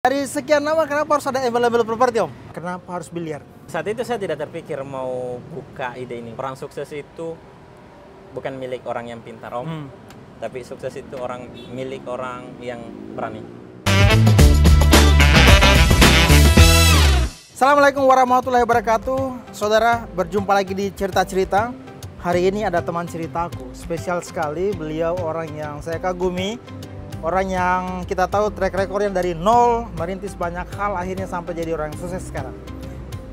Dari sekian nama, kenapa harus ada available property, Om? Kenapa harus biliar? Saat itu saya tidak terpikir mau buka ide ini. Orang sukses itu bukan milik orang yang pintar, Om. Tapi sukses itu milik orang yang berani. Assalamualaikum warahmatullahi wabarakatuh. Saudara, berjumpa lagi di Cerita-Cerita. Hari ini ada teman ceritaku. Spesial sekali, beliau orang yang saya kagumi. Orang yang kita tahu track recordnya dari nol, merintis banyak hal, akhirnya sampai jadi orang yang sukses sekarang.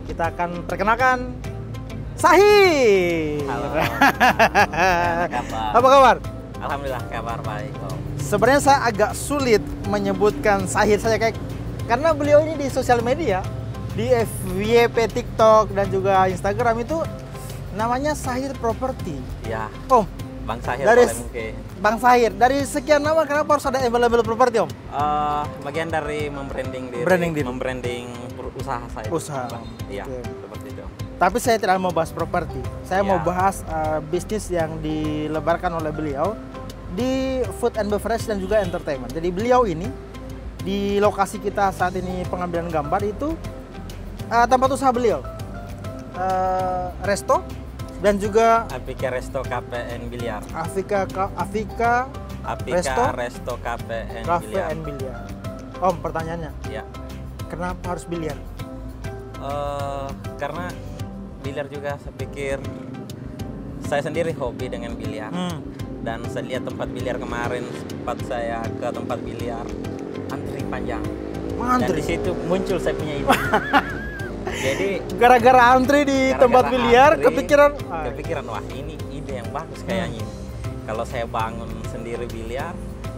Kita akan perkenalkan Sahir. Halo. Apa kabar? Alhamdulillah kabar baik, Om. Sebenarnya saya agak sulit menyebutkan Sahir saja karena beliau ini di sosial media, di FYP, TikTok dan juga Instagram itu namanya Sahir Property. Ya. Om, Bang Sahir dari mungkin. Bang Sahir, dari sekian nama kenapa harus ada available property, Om? Bagian dari membranding diri, Branding diri. membranding usaha saya. Usaha. Iya, Oke. seperti itu. Tapi saya tidak mau bahas properti. Saya mau Ya. bahas bisnis yang dilebarkan oleh beliau di food and beverage dan juga entertainment. Jadi beliau ini di lokasi kita saat ini pengambilan gambar itu tempat usaha beliau, resto dan juga Apika Resto KPN Biliar. Afika Apika Resto KPN Cafe Biliar. and Biliar. Om, pertanyaannya, Ya. kenapa harus biliar? Karena biliar juga saya pikir saya sendiri hobi dengan biliar. Dan saya lihat tempat biliar kemarin, sempat saya ke tempat biliar, antri panjang. Dan Mantri. di situ muncul saya punya ide. Jadi Gara-gara antri di gara-gara tempat biliar, antri, kepikiran, wah ini ide yang bagus kayaknya. Kalau saya bangun sendiri biliar,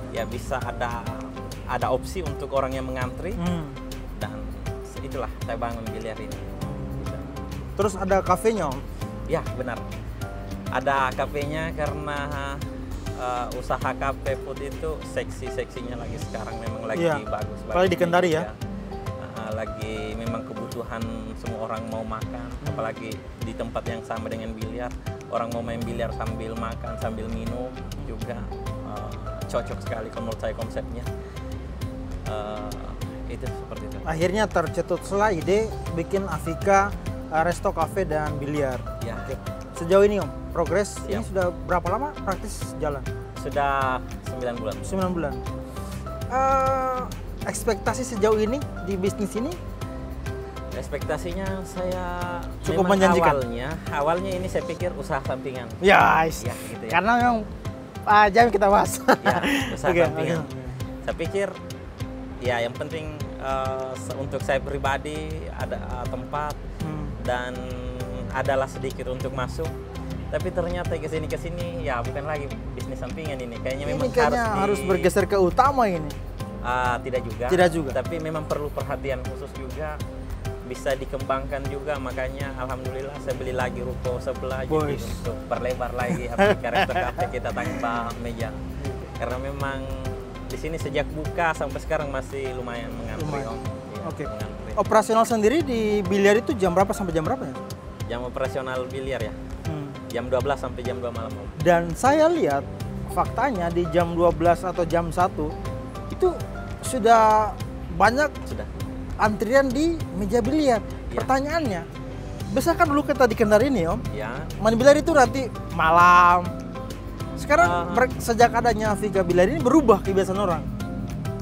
ya bisa ada opsi untuk orang yang mengantri. Dan itulah saya bangun biliar ini. Terus ada kafenya, Om? Ya benar, ada kafenya karena usaha kafe food itu seksinya lagi sekarang memang lagi bagus. Apalagi di Kendari ya. Lagi memang kebutuhan semua orang mau makan, apalagi di tempat yang sama dengan biliar, orang mau main biliar sambil makan sambil minum juga cocok sekali kalau menurut saya konsepnya. Itu seperti itu. Akhirnya tercetuslah ide bikin Afika Resto Cafe dan Biliar. Ya. Oke. Sejauh ini, Om, progres ini Siap. sudah berapa lama praktis jalan? Sudah 9 bulan. 9 bulan. Ekspektasi sejauh ini di bisnis ini Ekspektasinya saya cukup memang menjanjikan. Awalnya ini saya pikir usaha sampingan. Ya, Ya, gitu ya. karena memang jam kita bahas. Ya, usaha Oke, sampingan. oke. Saya pikir ya yang penting untuk saya pribadi ada tempat dan adalah sedikit untuk masuk. Tapi ternyata kesini ya bukan lagi bisnis sampingan ini. Kayaknya Ini memang kayaknya harus bergeser ke utama ini. Tidak juga. Tidak juga. Tapi memang perlu perhatian khusus juga. Bisa dikembangkan juga, makanya alhamdulillah saya beli lagi ruko sebelah jadi untuk perlebar lagi Apika Resto Cafe kita tambah meja. Karena memang di sini sejak buka sampai sekarang masih lumayan mengantri, Om. Ya, Oke. mengantri. Operasional sendiri di biliar itu jam berapa sampai jam berapa ya? Jam operasional biliar ya. Jam 12 sampai jam 2 malam, Om. Dan saya lihat faktanya di jam 12 atau jam 1 itu sudah banyak Sudah. antrian di meja biliar. Ya. Pertanyaannya, besar kan dulu kita di Kendari ini, Om, Ya. main biliar itu nanti malam. Sekarang sejak adanya Afika Biliar ini berubah kebiasaan orang.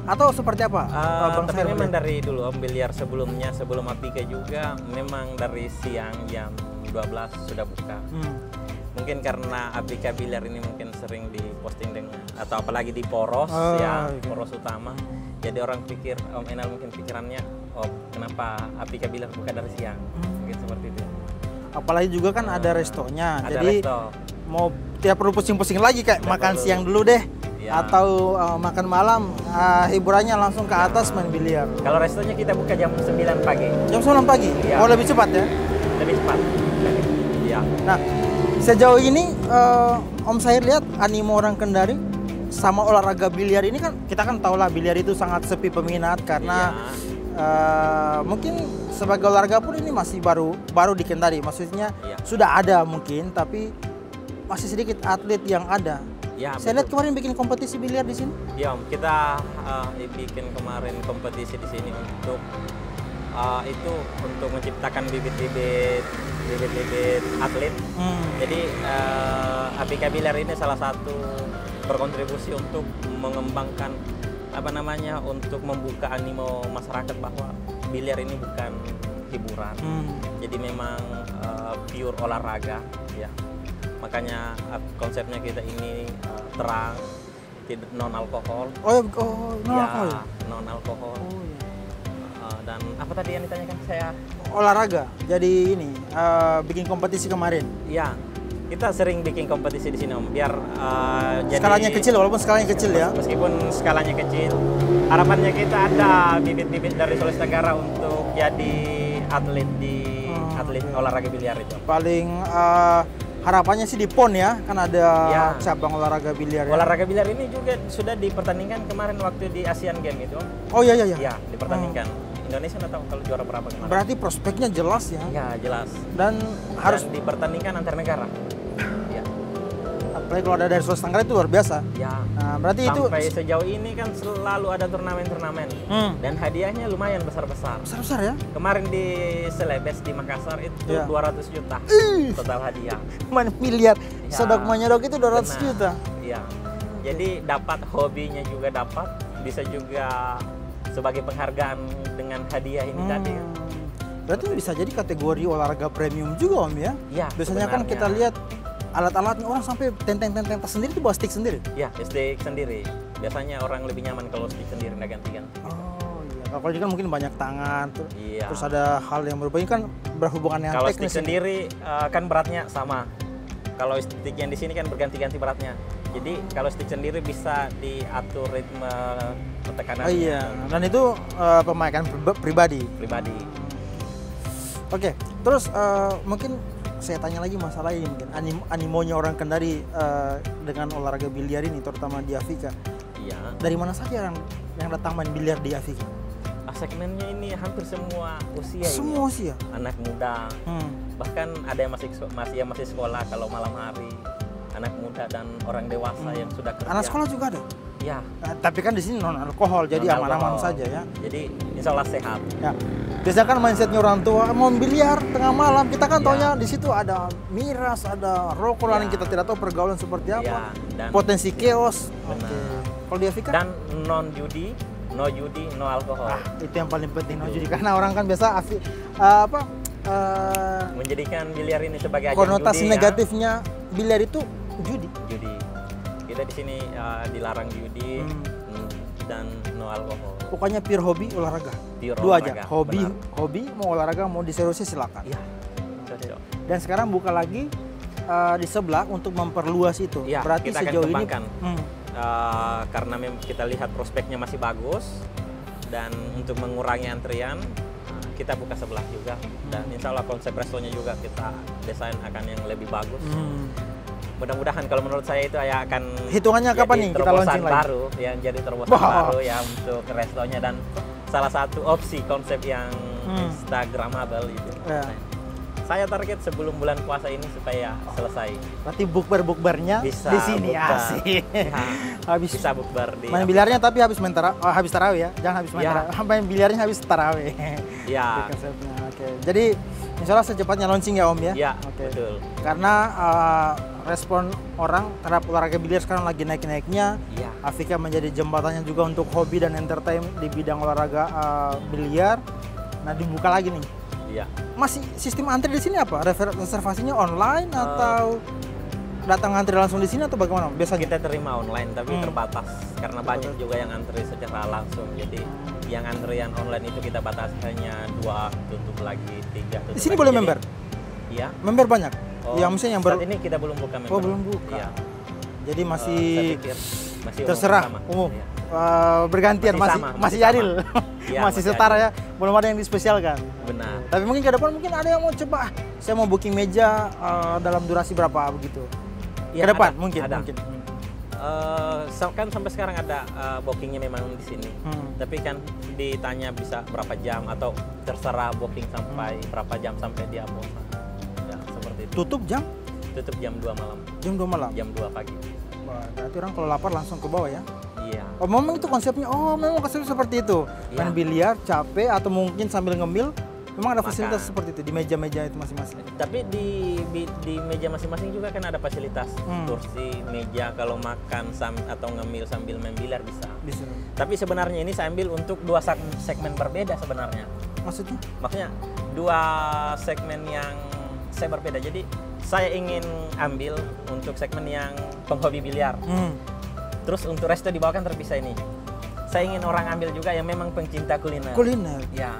Atau seperti apa? Bang Tapi Sahir memang melihat? dari dulu, Om, biliar sebelumnya sebelum Apika juga memang dari siang jam 12 sudah buka. Mungkin karena Apika Biliar ini mungkin sering diposting dengan atau apalagi di Poros Poros utama. Jadi orang pikir, Om Enal mungkin pikirannya, oh kenapa Apika Biliar buka dari siang? Mungkin seperti itu. Apalagi juga kan ada restonya. Ada Jadi resto. mau tidak perlu pusing-pusing lagi kayak Tidak makan perlu. siang dulu deh. Ya. Atau makan malam, hiburannya langsung ke atas main biliar. Kalau restonya kita buka jam 9 pagi, Jam 9 pagi? Ya. Oh, lebih cepat ya? lebih cepat. Ya. Nah, sejauh ini Om Sahir lihat animo orang Kendari sama olahraga biliar ini kan, kita kan tahu lah biliar itu sangat sepi peminat karena mungkin sebagai olahraga pun ini masih baru di Kendari. Maksudnya Iya. sudah ada mungkin, tapi masih sedikit atlet yang ada. Ya, Saya lihat kemarin bikin kompetisi biliar di sini. Ya, Om, kita bikin kemarin kompetisi di sini untuk itu untuk menciptakan bibit-bibit atlet. Jadi Apika Biliar ini salah satu berkontribusi untuk mengembangkan untuk membuka animo masyarakat bahwa biliar ini bukan hiburan. Jadi memang pure olahraga ya. Makanya konsepnya kita ini terang, tidak non alkohol. Non alkohol. Ya, non alkohol. Dan apa tadi yang ditanyakan saya? Olahraga. Jadi ini bikin kompetisi kemarin. Ya, kita sering bikin kompetisi di sini Om, biar jadi Skalanya kecil, walaupun skalanya kecil ya. Meskipun skalanya kecil, harapannya kita ada bibit-bibit dari Sulawesi Tenggara untuk jadi atlet di atlet olahraga biliar itu. Paling harapannya sih di PON ya, kan ada Ya. cabang olahraga biliar. Ya. Olahraga biliar ini juga sudah dipertandingkan kemarin waktu di Asian Games itu Om. Oh iya iya. Ya, dipertandingkan. Indonesia nggak tahu kalau juara berapa kemarin. Berarti prospeknya jelas ya. Ya, jelas. Dan harus dipertandingkan antar negara. Ya. apalagi kalau ada dari Sulawesi Tenggara itu luar biasa. Ya. Nah, berarti Sampai sejauh ini kan selalu ada turnamen-turnamen dan hadiahnya lumayan besar-besar. besar-besar ya. Kemarin di Celebes di Makassar itu Ya. 200 juta total hadiah. Mana miliar. Ya. Sodok Manyodok itu 200 Benar. juta. Iya. Jadi dapat hobinya juga dapat, bisa juga sebagai penghargaan dengan hadiah ini tadi. Berarti bisa jadi kategori olahraga premium juga Om ya. Ya, Biasanya kan sebenarnya. kita lihat alat-alatnya orang sampai tenteng-tenteng tas sendiri itu bawa stick sendiri. Ya, stick sendiri. Biasanya orang lebih nyaman kalau stick sendiri nggak ganti-ganti. Oh iya. Kalau ini kan mungkin banyak tangan, Iya. terus ada hal yang berbeda. Ini kan berhubungan dengan Kalau teknis. stick sendiri kan beratnya sama. Kalau stick yang di sini kan berganti-ganti beratnya. Jadi kalau stick sendiri bisa diatur ritme tekanannya. Oh iya. Dan itu pemakaian pribadi. Pribadi. Oke. Terus mungkin saya tanya lagi masalah ini mungkin animonya orang Kendari dengan olahraga biliar ini, terutama di Afrika. Iya. Dari mana saja yang datang main biliar di Afrika? Segmennya ini hampir semua usia. Semua ini. usia. Anak muda. Bahkan ada yang masih sekolah kalau malam hari. Anak muda dan orang dewasa yang sudah kerja. Anak sekolah juga ada. Ya. Nah, tapi kan di sini non alkohol, jadi aman-aman saja ya. Jadi insya Allah sehat. Ya. Biasanya kan mindsetnya orang tua mau biliar tengah malam, kita kan Ya. taunya di situ ada miras, ada rokok lain, Ya. kita tidak tahu pergaulan seperti apa. Ya, dan Potensi chaos. Benar. Oke. Kalau di Afrika? dan non judi, no alkohol. Itu yang paling penting no judi, karena orang kan biasa Menjadikan biliar ini sebagai ajang konotasi judi, negatifnya biliar itu judi. Judi. Kita di sini dilarang judi dan no alkohol. Pokoknya pure hobi olahraga. Pure Dua olahraga, aja. Hobi, benar. hobi mau olahraga mau diseriusi silakan. Iya. Cocok. Dan sekarang buka lagi di sebelah untuk memperluas itu. Iya, Berarti kita akan sejauh kembangkan. ini Karena kita lihat prospeknya masih bagus dan untuk mengurangi antrian kita buka sebelah juga dan insya Allah konsep restonya juga kita desain akan yang lebih bagus. Mudah-mudahan kalau menurut saya itu ya akan hitungannya jadi kapan nih kita terobosan launching lagi? baru yang jadi terobosan baru ya untuk restonya dan salah satu opsi konsep yang Instagramable itu. Ya. Saya target sebelum bulan puasa ini supaya selesai. Berarti bukber-bukbernya Bisa di sini bukber. asik. Ya, Habis bisa bukber di main biliarnya tapi habis habis tarawih ya. Jangan habis main Ya. tarawih. Main biliarnya habis tarawih. Ya. Itu konsepnya. Oke. Jadi insya Allah secepatnya launching ya Om ya. Ya, Oke. betul. Karena respon orang terhadap olahraga biliar sekarang lagi naik-naiknya. Ya. Afrika menjadi jembatannya juga untuk hobi dan entertain di bidang olahraga biliar. Nah, dibuka lagi nih. Iya. Masih sistem antri di sini apa? Reservasinya online atau datang antri langsung di sini atau bagaimana? Biasanya Kita terima online tapi terbatas karena banyak juga yang antri secara langsung. Jadi yang antrian online itu kita batasi hanya 2, tutup lagi 3. di sini boleh member? Iya. Member banyak. Oh, Yang misalnya yang saat ini kita belum buka member. Oh, belum buka. Iya. Jadi masih Saya pikir masih umum terserah sama. umum. Iya. Bergantian Masih masih sama, masih masih adil. Iya, masih masih setara adil. ya. Belum ada yang dispesialkan. Benar. Tapi mungkin ke depan mungkin ada yang mau coba. Saya mau booking meja dalam durasi berapa begitu. Iya, Ke depan ada, mungkin. ada. Kan sampai sekarang ada bookingnya memang di sini. Tapi kan ditanya bisa berapa jam atau terserah booking sampai berapa jam sampai dia bosan. Ya, seperti itu. Tutup jam Tutup jam 2 malam. jam 2 malam. Jam 2 pagi. Wah, berarti orang kalau lapar langsung ke bawah ya? Iya. Oh, memang itu konsepnya. Oh, memang konsepnya seperti itu. Iya. Main biliar, capek atau mungkin sambil ngemil, memang ada Makan. fasilitas seperti itu di meja-meja itu masing-masing. Tapi di meja masing-masing juga kan ada fasilitas kursi, meja kalau makan atau ngemil sambil main biliar bisa. Bisa. Tapi sebenarnya ini saya ambil untuk dua segmen berbeda sebenarnya. Maksudnya? Maksudnya dua segmen yang saya berbeda. Jadi saya ingin ambil untuk segmen yang penghobi biliar. Terus untuk resto di bawah kan terpisah ini. Saya ingin orang ambil juga yang memang pencinta kuliner. Kuliner. Ya.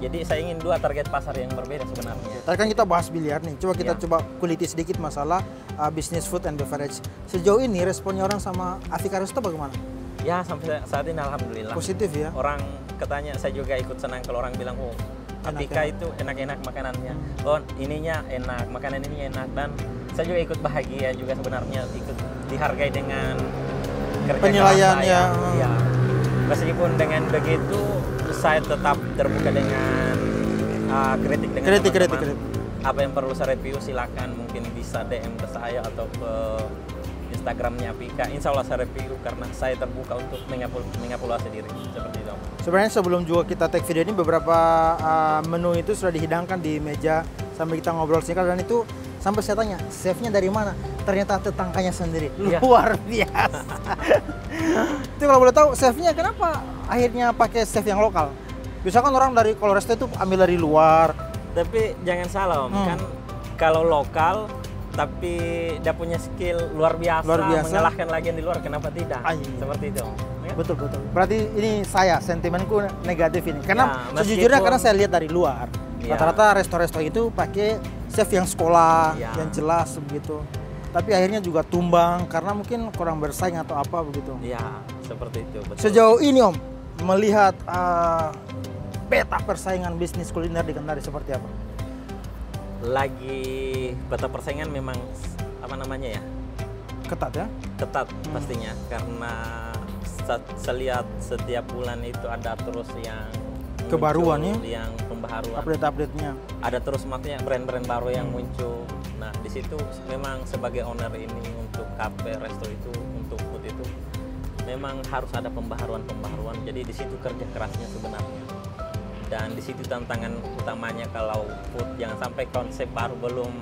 Jadi saya ingin dua target pasar yang berbeda sebenarnya. Tadi kan kita bahas biliar nih. Coba kita Ya. coba kuliti sedikit masalah bisnis food and beverage. Sejauh ini responnya orang sama Afrika Resto bagaimana? Ya sampai saat ini alhamdulillah. Positif ya? Orang katanya saya juga ikut senang kalau orang bilang oh Afrika itu enak-enak makanannya. Oh ininya enak, makanan ini enak dan saya juga ikut bahagia juga sebenarnya ikut dihargai dengan kerja Penilaiannya. keras saya. Ya. Meskipun dengan begitu saya tetap terbuka dengan kritik dengan teman-teman. Apa yang perlu saya review silakan mungkin bisa DM ke saya atau ke Instagramnya Pika. Insya Allah saya review karena saya terbuka untuk mengevaluasi diri seperti itu. Sebenarnya sebelum juga kita take video ini beberapa menu itu sudah dihidangkan di meja sambil kita ngobrol singkat dan itu sampai saya tanya chefnya dari mana? Ternyata tetangganya sendiri. Iya. Luar biasa. Itu kalau boleh tahu chefnya kenapa akhirnya pakai chef yang lokal? Misalkan orang dari kalau resto itu ambil dari luar. Tapi jangan salah Om, kan kalau lokal tapi dia punya skill luar biasa, mengalahkan lagi yang di luar, kenapa tidak? Seperti itu Om. Ya? Betul. Berarti ini sentimenku negatif ini. Karena Ya, sejujurnya karena saya lihat dari luar. Ya. Rata-rata resto-resto itu pakai chef yang sekolah, Ya. yang jelas begitu. Tapi akhirnya juga tumbang karena mungkin kurang bersaing atau apa begitu. Ya, seperti itu. Betul. Sejauh ini Om, melihat peta persaingan bisnis kuliner di Kendari seperti apa? Lagi peta persaingan memang apa namanya ya? Ketat ya? Ketat pastinya karena saya lihat setiap bulan itu ada terus yang Kebaruan muncul, yang pembaharuan. Update-update-nya. Ada terus maksudnya brand-brand baru yang muncul. Nah, di situ memang sebagai owner ini untuk kafe, resto itu, untuk food itu memang harus ada pembaharuan. Jadi di situ kerja kerasnya sebenarnya. Dan di situ tantangan utamanya kalau food jangan sampai konsep baru belum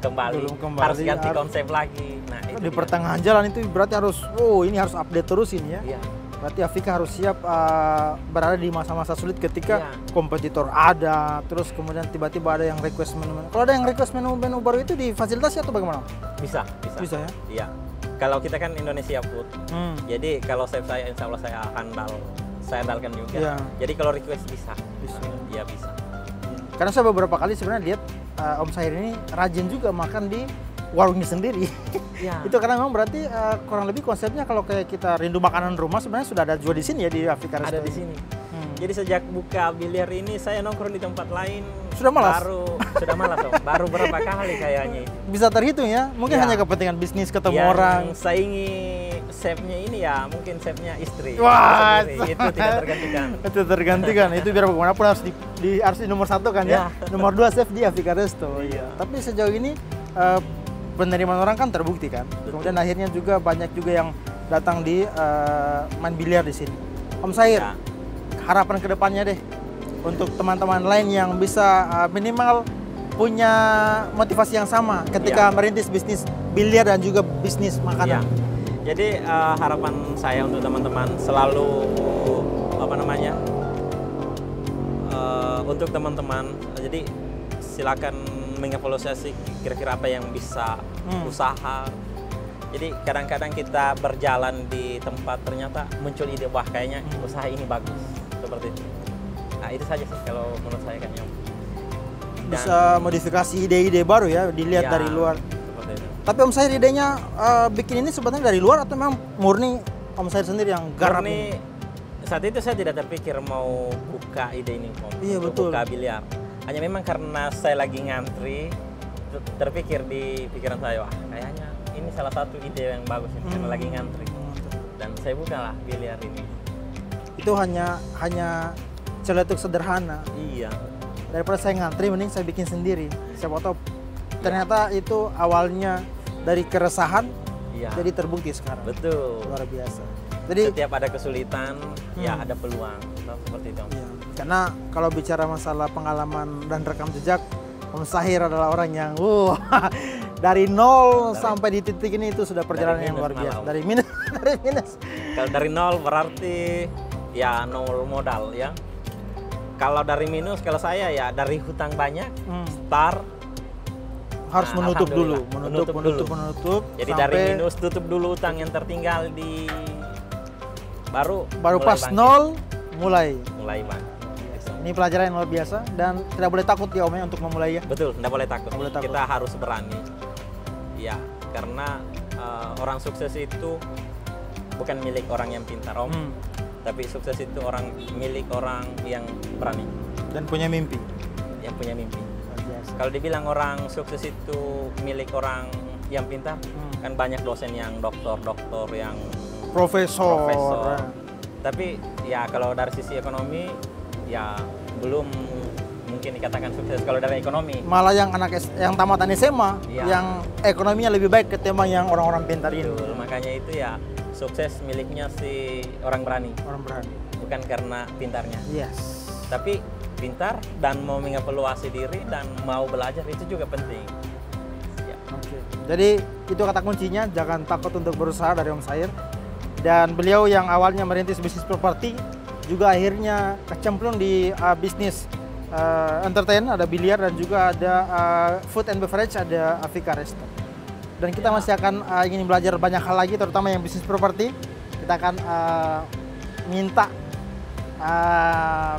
kembali. Harus ganti konsep lagi. Nah, itu di pertengahan jalan itu berarti harus ini harus update terus ini ya. Iya. Berarti Afrika harus siap berada di masa-masa sulit ketika kompetitor ada, terus kemudian tiba-tiba ada yang request menu-menu. Kalau ada yang request menu-menu baru itu difasilitasi atau bagaimana? Bisa. Bisa ya? Iya. Kalau kita kan Indonesia Food, jadi kalau chef saya insya Allah saya andalkan juga. Iya. Jadi kalau request bisa. Iya bisa. Karena saya beberapa kali sebenarnya lihat Om Sahir ini rajin juga makan di warungnya sendiri. Ya. Itu karena memang berarti kurang lebih konsepnya kalau kayak kita rindu makanan rumah sebenarnya sudah ada juga di sini ya di Afrika Resto. Ada di sini. Jadi sejak buka biliar ini saya nongkrong di tempat lain. Sudah malas? Sudah malas Om. Baru berapa kali kayaknya. Bisa terhitung ya? Mungkin hanya kepentingan bisnis ketemu orang. Yang saingi chefnya ini ya mungkin chefnya istri. Wah, itu tidak tergantikan. Itu tergantikan. Itu biar bagaimanapun harus harus di nomor 1 kan ya. Nomor 2 chef di Afrika Resto. Iya. Tapi sejauh ini penerimaan orang kan terbukti kan. Kemudian akhirnya juga banyak juga yang datang di main biliar di sini. Om Sahir, harapan kedepannya deh untuk teman-teman lain yang bisa minimal punya motivasi yang sama ketika merintis bisnis biliar dan juga bisnis makanan. Jadi harapan saya untuk teman-teman selalu untuk teman-teman jadi silakan mengevaluasi kira-kira apa yang bisa usaha. Jadi kadang-kadang kita berjalan di tempat ternyata muncul ide wah kayaknya usaha ini bagus seperti itu. Nah itu saja sih kalau menurut saya kayaknya. Bisa modifikasi ide-ide baru ya dilihat dari luar. Seperti itu. Tapi Om Sahir idenya bikin ini sebenarnya dari luar atau memang murni Om Sahir sendiri yang garap? Murni saat itu saya tidak terpikir mau buka ide ini Om. Iya betul. Buka biliar. Hanya memang karena saya lagi ngantri terpikir di pikiran saya wah kayaknya ini salah satu ide yang bagus ini karena lagi ngantri dan saya bukalah biliar ini. Itu hanya celetuk sederhana. Iya. Daripada saya ngantri mending saya bikin sendiri. Siapa tahu ternyata itu awalnya dari keresahan Iya. Jadi terbukti sekarang. Betul. Luar biasa. Jadi setiap ada kesulitan, ya ada peluang. Nah, seperti itu. Iya. Karena kalau bicara masalah pengalaman dan rekam jejak, Om Sahir adalah orang yang dari nol sampai di titik ini itu sudah perjalanan yang luar biasa. Dari minus, dari minus. Kalau dari nol berarti ya nol modal ya. Kalau dari minus, kalau saya ya dari hutang banyak, start harus menutup dulu, menutup. Jadi dari minus tutup dulu hutang yang tertinggal di baru pas bangkit. Nol mulai Bang. Ini pelajaran yang luar biasa dan tidak boleh takut ya Om ya untuk memulai ya. Betul, tidak boleh takut. Tidak boleh takut. Kita harus berani. Ya, karena orang sukses itu bukan milik orang yang pintar Om. Tapi sukses itu milik orang yang berani dan punya mimpi. Yang punya mimpi. Kalau dibilang orang sukses itu milik orang yang pintar, kan banyak dosen yang doktor yang profesor. Tapi ya kalau dari sisi ekonomi ya belum mungkin dikatakan sukses kalau dari ekonomi. Malah yang yang tamatan SMA yang ekonominya lebih baik ketimbang yang orang-orang pintar ini. Betul, makanya itu ya sukses miliknya si orang berani. Orang berani. Bukan karena pintarnya. Yes. Tapi pintar dan mau mengevaluasi diri dan mau belajar itu juga penting. Ya. Oke. Jadi itu kata kuncinya, jangan takut untuk berusaha dari Om Sahir. Dan beliau yang awalnya merintis bisnis properti juga akhirnya kecemplung di bisnis entertain, ada biliar dan juga ada food and beverage, ada Afrika Resto. Dan kita masih akan ingin belajar banyak hal lagi, terutama yang bisnis properti. Kita akan minta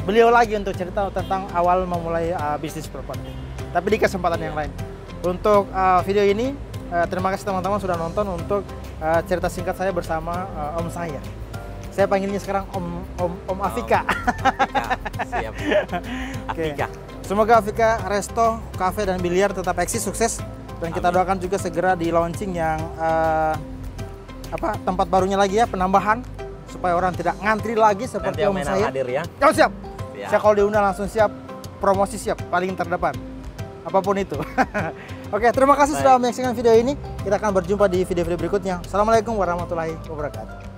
beliau lagi untuk cerita tentang awal memulai bisnis properti. Tapi di kesempatan yang lain. Untuk video ini, terima kasih teman-teman sudah nonton untuk cerita singkat saya bersama Om Sahir. Saya panggilnya sekarang Om Afrika. Siap. Afrika. Semoga Afrika Resto, Cafe dan Biliar tetap eksis, sukses. Dan kita doakan juga segera di launching yang tempat barunya lagi ya, penambahan supaya orang tidak ngantri lagi seperti Om Sahir. Hadir ya. Oh, siap. Saya kalau diundang langsung siap, promosi siap, paling terdepan. Apapun itu. Oke, terima kasih sudah menyaksikan video ini. Kita akan berjumpa di video-video berikutnya. Assalamualaikum warahmatullahi wabarakatuh.